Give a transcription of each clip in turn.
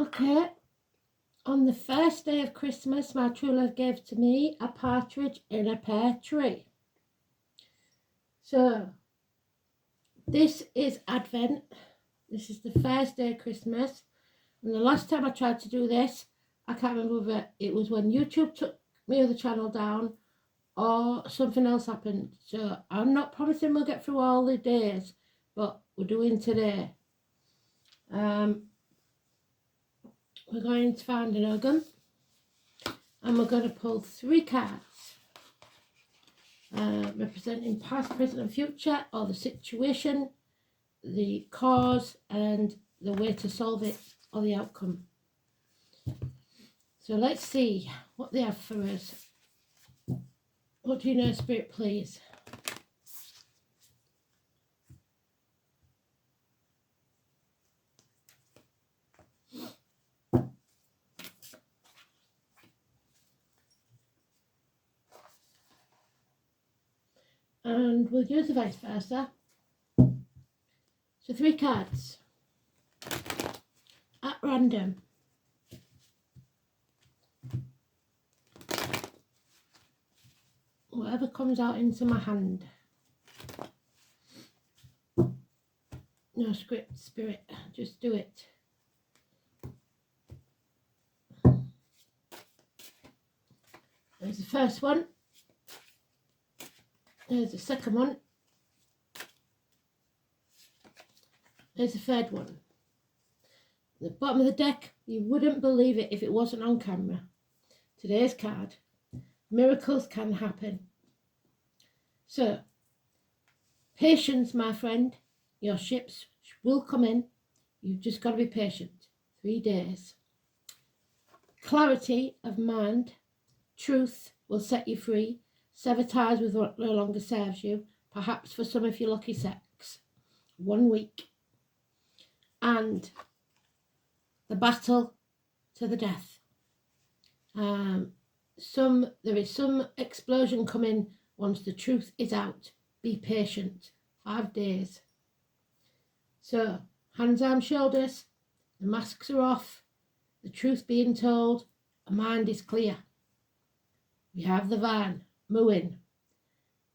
Okay. On the first day of Christmas, my true love gave to me a partridge in a pear tree. So, this is Advent. This is the first day of Christmas. And the last time I tried to do this, I can't remember whether it was when YouTube took my other channel down or something else happened. So, I'm not promising we'll get through all the days, but we're doing today. We're going to find an Ogham. And we're going to pull 3 cards representing past, present and future, or the situation, the cause and the way to solve it, or the outcome. So let's see what they have for us. What do you know, Spirit, please? And we'll use the vice versa. So 3 cards at random. Whatever comes out into my hand. No script, Spirit, just do it. There's the first one. There's the second one. There's the third one. The bottom of the deck, you wouldn't believe it if it wasn't on camera. Today's card. Miracles can happen. So, patience, my friend. Your ships will come in. You've just got to be patient. 3 days. Clarity of mind. Truth will set you free. Sever ties with what no longer serves you. Perhaps for some of your lucky sex. 1 week. And the battle to the death. There is some explosion coming once the truth is out. Be patient. 5 days. So, hands, arms, shoulders. The masks are off. The truth being told. A mind is clear. We have the van. Mooing.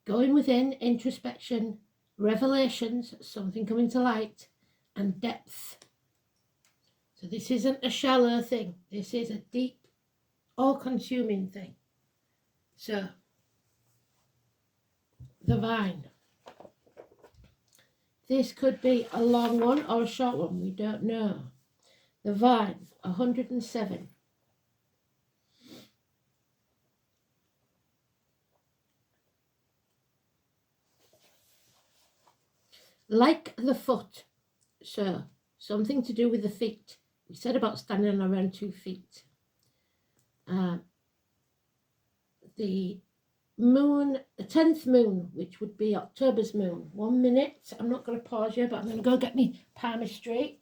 Going within, introspection, revelations, something coming to light, and depth. So this isn't a shallow thing. This is a deep, all-consuming thing. So, the vine. This could be a long one or a short one. We don't know. The vine, 107. Like the foot. So, something to do with the feet. We said about standing on our own 2 feet. The moon, the 10th moon, which would be October's moon. 1 minute. I'm not going to pause you, but I'm going to go get me palmistry.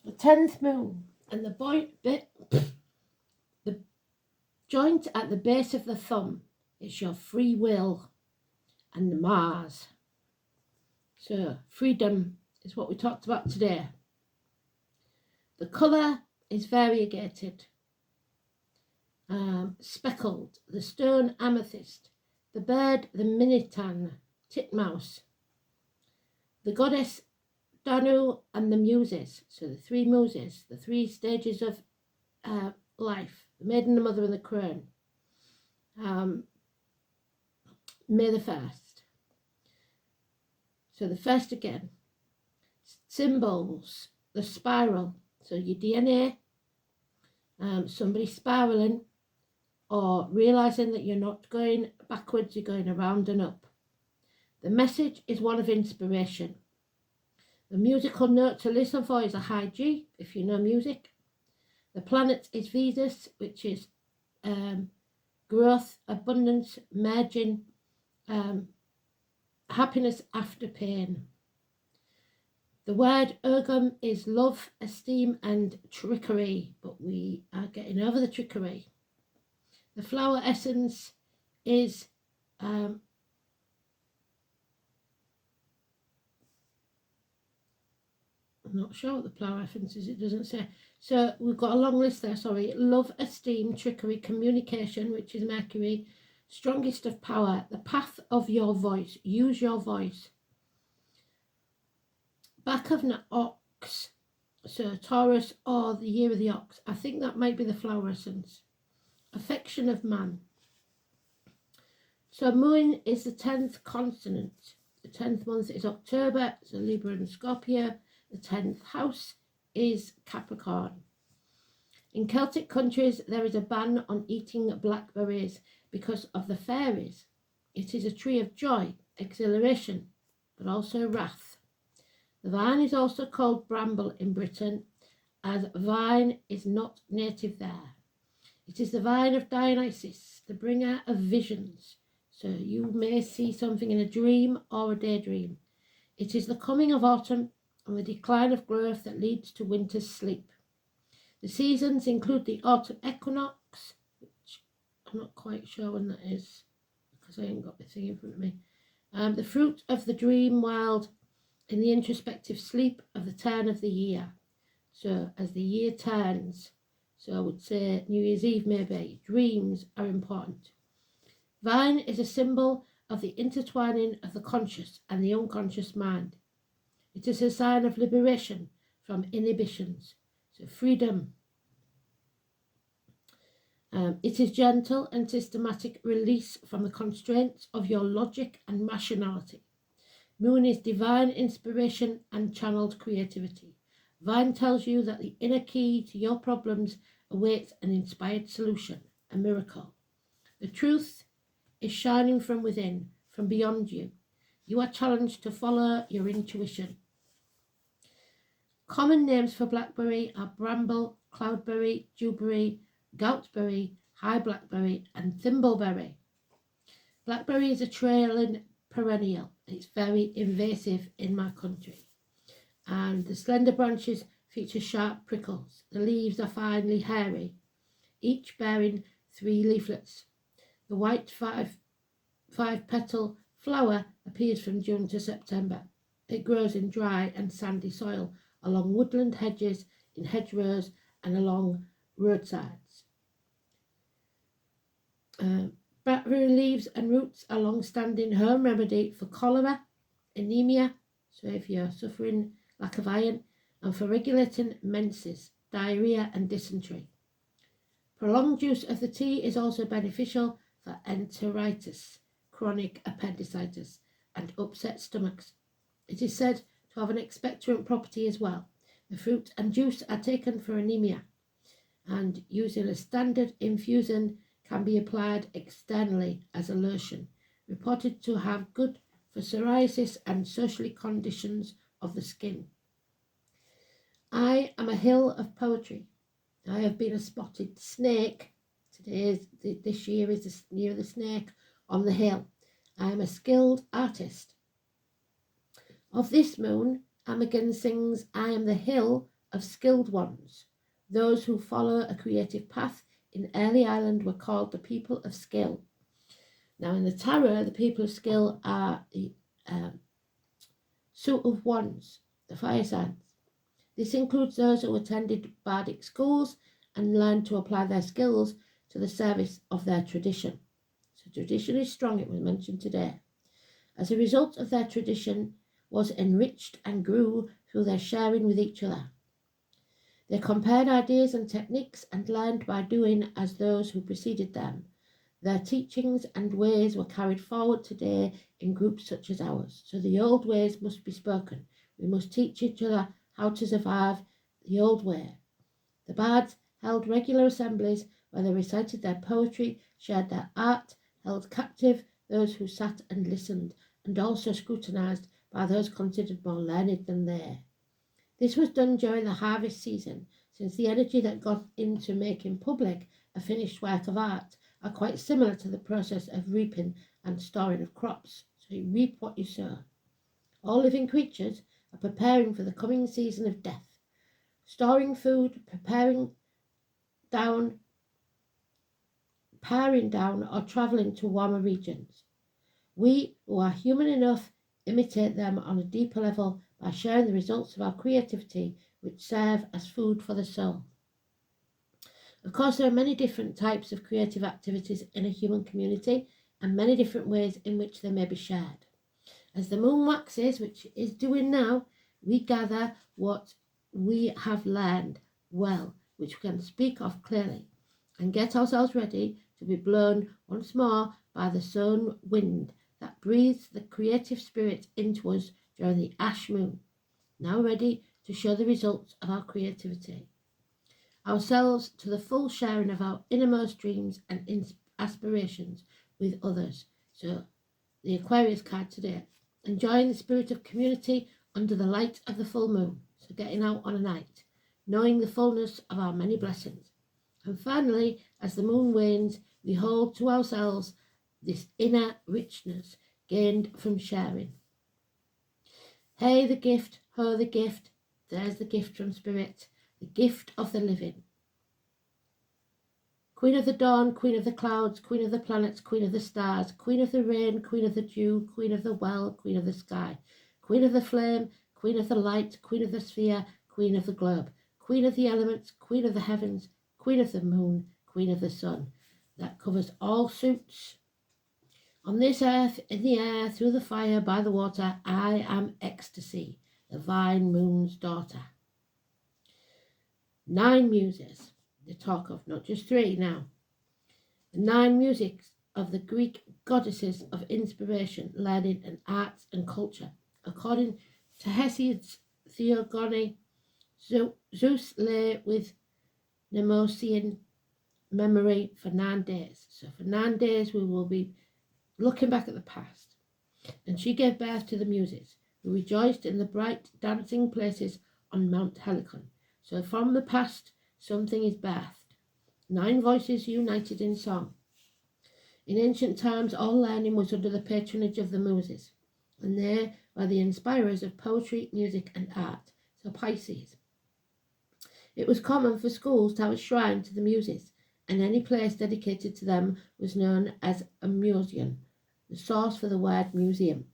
The 10th moon. And the joint at the base of the thumb is your free will and the Mars. So, freedom is what we talked about today. The colour is variegated. Speckled, the stone amethyst, the bird, the minitan, titmouse, the goddess Danu and the muses. So the 3 muses, the 3 stages of life, the maiden, the mother and the crone. May the 1st. So the first again, symbols, the spiral. So your DNA, somebody spiraling or realising that you're not going backwards, you're going around and up. The message is one of inspiration. The musical note to listen for is a high G, if you know music. The planet is Venus, which is growth, abundance, merging, happiness after pain. The word Ogham is love, esteem and trickery, but we are getting over the trickery. The flower essence is I'm not sure what the plough reference is, it doesn't say. So we've got a long list there, sorry. Love, esteem, trickery, communication, which is Mercury, strongest of power, the path of your voice, use your voice. Back of an ox, so Taurus or the year of the ox. I think that might be the flower essence. Affection of man. So Moon is the 10th consonant. The 10th month is October, so Libra and Scorpio. The 10th house is Capricorn. In Celtic countries, there is a ban on eating blackberries because of the fairies. It is a tree of joy, exhilaration, but also wrath. The vine is also called bramble in Britain, as vine is not native there. It is the vine of Dionysus, the bringer of visions. So you may see something in a dream or a daydream. It is the coming of autumn and the decline of growth that leads to winter's sleep. The seasons include the autumn equinox, which I'm not quite sure when that is because I ain't got the thing in front of me. The fruit of the dream wild in the introspective sleep of the turn of the year. So as the year turns, so I would say New Year's Eve maybe, dreams are important. Vine is a symbol of the intertwining of the conscious and the unconscious mind. It is a sign of liberation from inhibitions, so freedom. It is gentle and systematic release from the constraints of your logic and rationality. Moon is divine inspiration and channeled creativity. Vine tells you that the inner key to your problems awaits an inspired solution, a miracle. The truth is shining from within, from beyond you. You are challenged to follow your intuition. Common names for blackberry are bramble, cloudberry, dewberry, goutberry, high blackberry, and thimbleberry. Blackberry is a trailing perennial. It's very invasive in my country. And the slender branches feature sharp prickles. The leaves are finely hairy, each bearing 3 leaflets. The white five-petal flower appears from June to September. It grows in dry and sandy soil, along woodland hedges, in hedgerows, and along roadsides. Blackberry leaves and roots are long-standing home remedy for cholera, anemia, so if you're suffering lack of iron, and for regulating menses, diarrhea and dysentery. Prolonged use of the tea is also beneficial for enteritis, chronic appendicitis, and upset stomachs. It is said to have an expectorant property as well. The fruit and juice are taken for anemia, and using a standard infusion can be applied externally as a lotion, reported to have good for psoriasis and social conditions of the skin. I am a hill of poetry. I have been a spotted snake. This year is the year of the snake on the hill. I am a skilled artist. Of this moon, Amagan sings, I am the hill of skilled ones. Those who follow a creative path in early Ireland were called the people of skill. Now in the tarot, the people of skill are the suit of wands, the fire signs. This includes those who attended bardic schools and learned to apply their skills to the service of their tradition. So tradition is strong, it was mentioned today. As a result of their tradition was enriched and grew through their sharing with each other. They compared ideas and techniques and learned by doing as those who preceded them. Their teachings and ways were carried forward today in groups such as ours. So the old ways must be spoken. We must teach each other how to survive the old way. The bards held regular assemblies where they recited their poetry, shared their art, held captive those who sat and listened, and also scrutinised by those considered more learned than they. This was done during the harvest season, since the energy that got into making public a finished work of art are quite similar to the process of reaping and storing of crops. So you reap what you sow. All living creatures are preparing for the coming season of death, storing food, preparing down powering down or travelling to warmer regions. We, who are human enough, imitate them on a deeper level by sharing the results of our creativity, which serve as food for the soul. Of course, there are many different types of creative activities in a human community and many different ways in which they may be shared. As the moon waxes, which it is doing now, we gather what we have learned well, which we can speak of clearly, and get ourselves ready to be blown once more by the sun wind that breathes the creative spirit into us during the ash moon, now ready to show the results of our creativity. Ourselves to the full sharing of our innermost dreams and aspirations with others. So, the Aquarius card today, enjoying the spirit of community under the light of the full moon. So, getting out on a night, knowing the fullness of our many blessings. And finally, as the moon wanes, we hold to ourselves this inner richness gained from sharing. Hey, the gift, ho, the gift, there's the gift from Spirit, the gift of the living. Queen of the dawn, queen of the clouds, queen of the planets, queen of the stars, queen of the rain, queen of the dew, queen of the well, queen of the sky, queen of the flame, queen of the light, queen of the sphere, queen of the globe, queen of the elements, queen of the heavens, queen of the moon, queen of the sun. That covers all suits. On this earth, in the air, through the fire, by the water, I am ecstasy, the vine moon's daughter. 9 muses, they talk of, not just 3 now. The 9 musics of the Greek goddesses of inspiration, learning, and arts and culture. According to Hesiod's Theogony, Zeus lay with Mnemosyne memory for 9 days. So for 9 days we will be looking back at the past. And she gave birth to the Muses, who rejoiced in the bright dancing places on Mount Helicon. So from the past, something is birthed. 9 voices united in song. In ancient times, all learning was under the patronage of the Muses, and they were the inspirers of poetry, music, and art. So Pisces. It was common for schools to have a shrine to the Muses, and any place dedicated to them was known as a museum, the source for the word museum.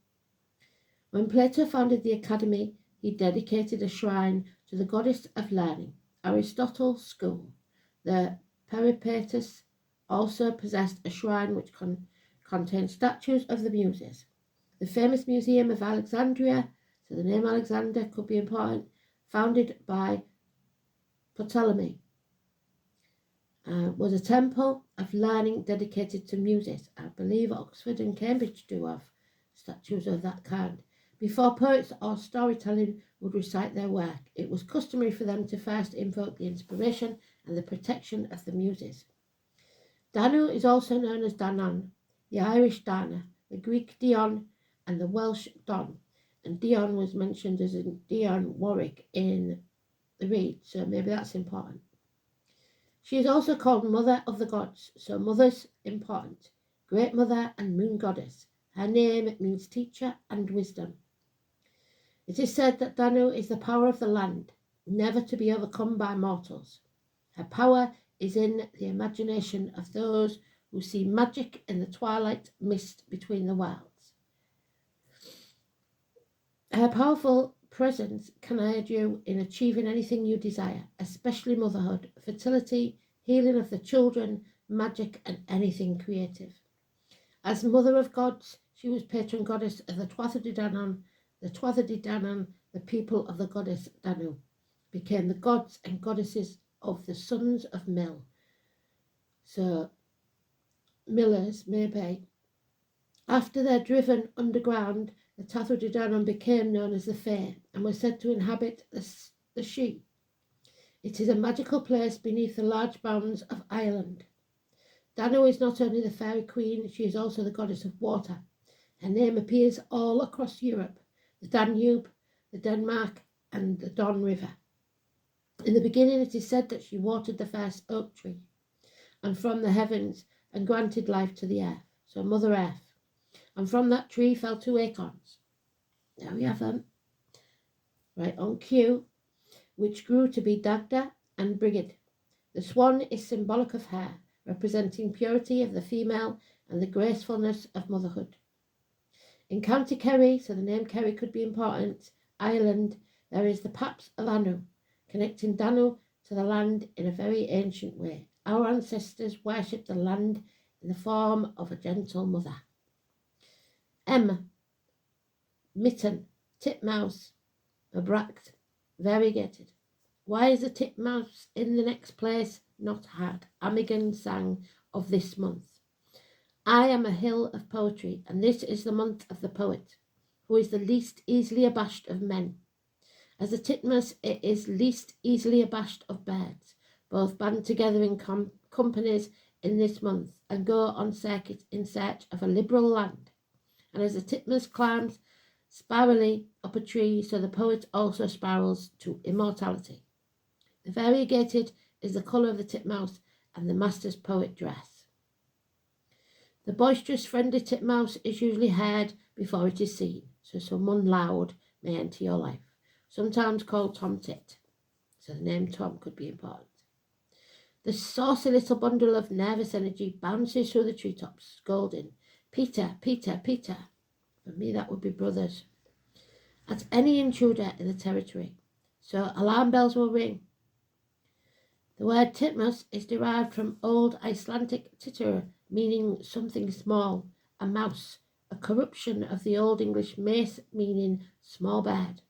When Plato founded the Academy, he dedicated a shrine to the goddess of learning. Aristotle's school, the Peripatus, also possessed a shrine which contained statues of the Muses. The famous Museum of Alexandria, so the name Alexander could be important, founded by Ptolemy, was a temple of learning dedicated to Muses. I believe Oxford and Cambridge do have statues of that kind. Before poets or storytelling would recite their work, it was customary for them to first invoke the inspiration and the protection of the Muses. Danu is also known as Danon, the Irish Dana, the Greek Dion, and the Welsh Don. And Dion was mentioned as in Dion Warwick in the Reed, so maybe that's important. She is also called Mother of the Gods, so mother's important. Great Mother and Moon Goddess. Her name means teacher and wisdom. It is said that Danu is the power of the land, never to be overcome by mortals. Her power is in the imagination of those who see magic in the twilight mist between the worlds. Her powerful presence can aid you in achieving anything you desire, especially motherhood, fertility, healing of the children, magic, and anything creative. As Mother of Gods, she was patron goddess of the Tuatha De Danann. The Tuatha De Danann, the people of the goddess Danu, became the gods and goddesses of the sons of Mill. So, millers, maybe. After they're driven underground, the Tuatha De Danann became known as the Fae and were said to inhabit the Sidhe. It is a magical place beneath the large bounds of Ireland. Danu is not only the fairy queen, she is also the goddess of water. Her name appears all across Europe, the Danube, the Denmark, and the Don River. In the beginning, it is said that she watered the first oak tree, and from the heavens, and granted life to the earth, so Mother Earth. And from that tree fell 2 acorns. There we have them, right on cue, which grew to be Dagda and Brigid. The swan is symbolic of her, representing purity of the female and the gracefulness of motherhood. In County Kerry, so the name Kerry could be important, Ireland, there is the Paps of Anu, connecting Danu to the land in a very ancient way. Our ancestors worshipped the land in the form of a gentle mother. Mitten, titmouse, abract, variegated. Why is the titmouse in the next place not had? Amigan sang of this month. I am a hill of poetry, and this is the month of the poet, who is the least easily abashed of men. As the titmouse, it is least easily abashed of birds. Both band together in companies in this month and go on circuit in search of a liberal land. And as the titmouse climbs spirally up a tree, so the poet also spirals to immortality. The variegated is the colour of the titmouse and the master's poet dress. The boisterous, friendly titmouse is usually heard before it is seen, so someone loud may enter your life, sometimes called Tom Tit, so the name Tom could be important. The saucy little bundle of nervous energy bounces through the treetops, scolding, Peter, Peter, Peter. For me, that would be brothers. At any intruder in the territory, so alarm bells will ring. The word titmouse is derived from Old Icelandic titter, meaning something small, a mouse, a corruption of the Old English mace, meaning small bird.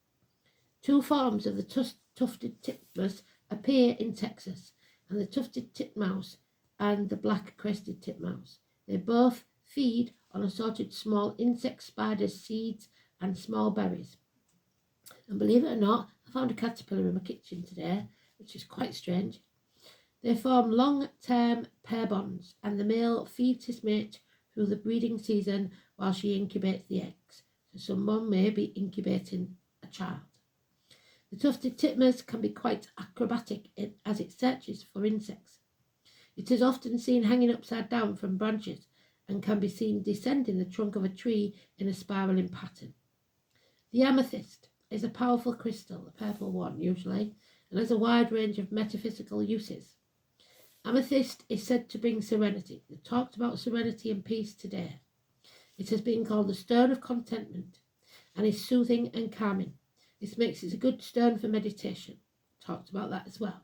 Two forms of the tufted titmouse appear in Texas, and the tufted titmouse and the black-crested titmouse. They both feed on assorted small insects, spiders, seeds, and small berries. And believe it or not, I found a caterpillar in my kitchen today, which is quite strange. They form long-term pair bonds, and the male feeds his mate through the breeding season while she incubates the eggs. So someone may be incubating a child. The tufted titmouse can be quite acrobatic as it searches for insects. It is often seen hanging upside down from branches and can be seen descending the trunk of a tree in a spiraling pattern. The amethyst is a powerful crystal, a purple one usually, and has a wide range of metaphysical uses. Amethyst is said to bring serenity. We talked about serenity and peace today. It has been called the stone of contentment and is soothing and calming. This makes it a good stone for meditation. Talked about that as well.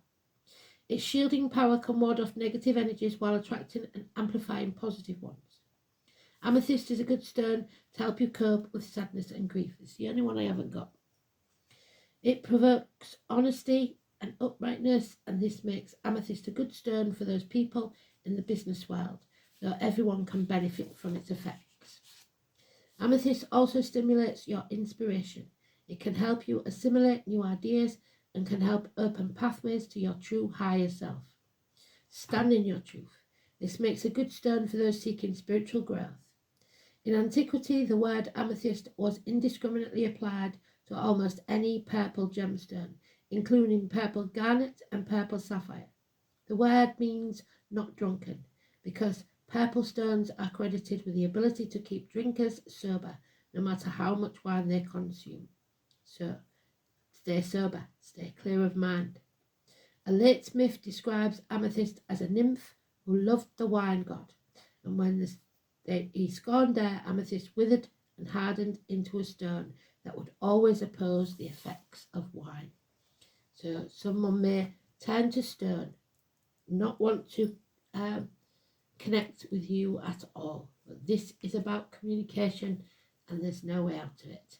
Its shielding power can ward off negative energies while attracting and amplifying positive ones. Amethyst is a good stone to help you cope with sadness and grief. It's the only one I haven't got. It provokes honesty and uprightness, and this makes amethyst a good stone for those people in the business world, so everyone can benefit from its effects. Amethyst also stimulates your inspiration. It can help you assimilate new ideas and can help open pathways to your true higher self. Stand in your truth. This makes a good stone for those seeking spiritual growth. In antiquity, the word amethyst was indiscriminately applied to almost any purple gemstone, including purple garnet and purple sapphire. The word means not drunken, because purple stones are credited with the ability to keep drinkers sober, no matter how much wine they consume. So, stay sober, stay clear of mind. A late myth describes amethyst as a nymph who loved the wine god, and when he scorned her, amethyst withered and hardened into a stone that would always oppose the effects of wine. So someone may turn to stone, not want to connect with you at all. But this is about communication, and there's no way out of it.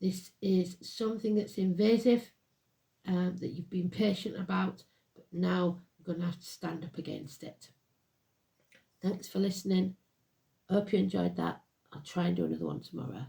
This is something that's invasive, that you've been patient about, but now you're going to have to stand up against it. Thanks for listening. Hope you enjoyed that. I'll try and do another one tomorrow.